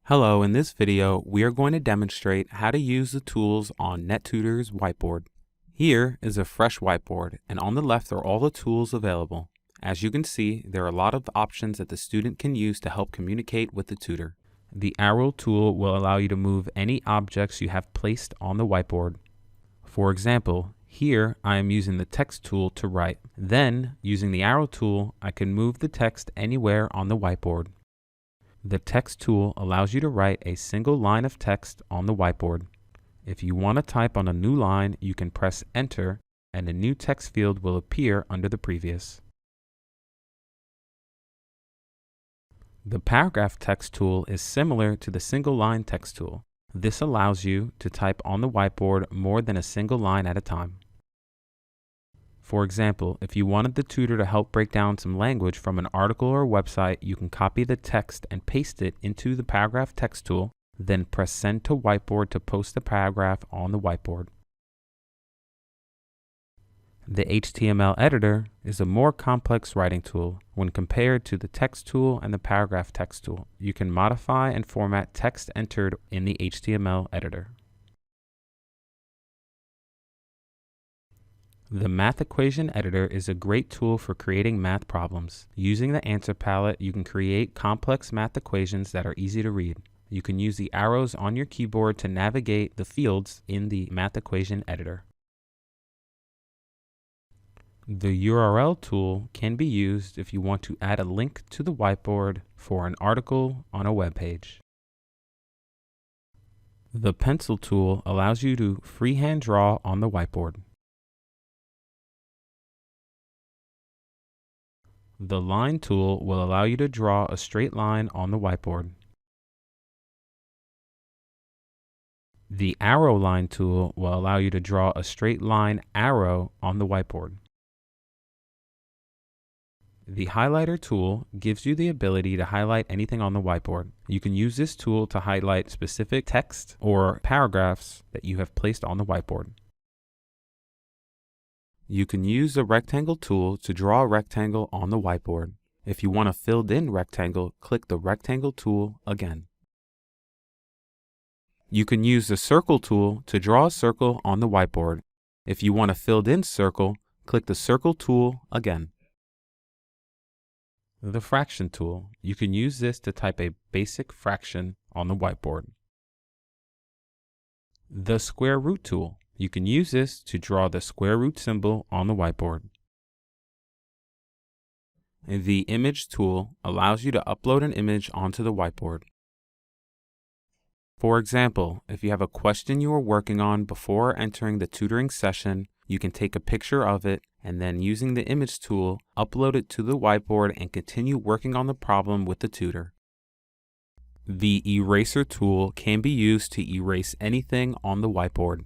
Hello, in this video, we are going to demonstrate how to use the tools on NetTutor's Whiteboard. Here is a fresh whiteboard, and on the left are all the tools available. As you can see, there are a lot of options that the student can use to help communicate with the tutor. The arrow tool will allow you to move any objects you have placed on the whiteboard. For example, here I am using the text tool to write. Then, using the arrow tool, I can move the text anywhere on the whiteboard. The text tool allows you to write a single line of text on the whiteboard. If you want to type on a new line, you can press Enter and a new text field will appear under the previous. The paragraph text tool is similar to the single line text tool. This allows you to type on the whiteboard more than a single line at a time. For example, if you wanted the tutor to help break down some language from an article or website, you can copy the text and paste it into the paragraph text tool, then press Send to Whiteboard to post the paragraph on the whiteboard. The HTML editor is a more complex writing tool when compared to the text tool and the paragraph text tool. You can modify and format text entered in the HTML editor. The Math Equation Editor is a great tool for creating math problems. Using the answer palette, you can create complex math equations that are easy to read. You can use the arrows on your keyboard to navigate the fields in the Math Equation Editor. The URL tool can be used if you want to add a link to the whiteboard for an article on a web page. The Pencil tool allows you to freehand draw on the whiteboard. The Line tool will allow you to draw a straight line on the whiteboard. The Arrow Line tool will allow you to draw a straight line arrow on the whiteboard. The Highlighter tool gives you the ability to highlight anything on the whiteboard. You can use this tool to highlight specific text or paragraphs that you have placed on the whiteboard. You can use the Rectangle tool to draw a rectangle on the whiteboard. If you want a filled-in rectangle, click the Rectangle tool again. You can use the Circle tool to draw a circle on the whiteboard. If you want a filled-in circle, click the Circle tool again. The Fraction tool. You can use this to type a basic fraction on the whiteboard. The Square Root tool. You can use this to draw the square root symbol on the whiteboard. The Image tool allows you to upload an image onto the whiteboard. For example, if you have a question you are working on before entering the tutoring session, you can take a picture of it and then using the Image tool, upload it to the whiteboard and continue working on the problem with the tutor. The Eraser tool can be used to erase anything on the whiteboard.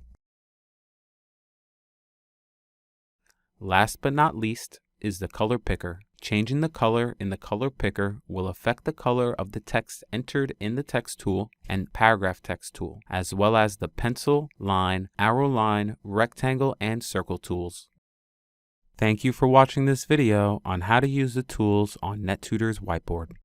Last but not least is the Color Picker. Changing the color in the Color Picker will affect the color of the text entered in the Text tool and Paragraph Text tool, as well as the Pencil, Line, Arrow Line, Rectangle, and Circle tools. Thank you for watching this video on how to use the tools on NetTutor's Whiteboard.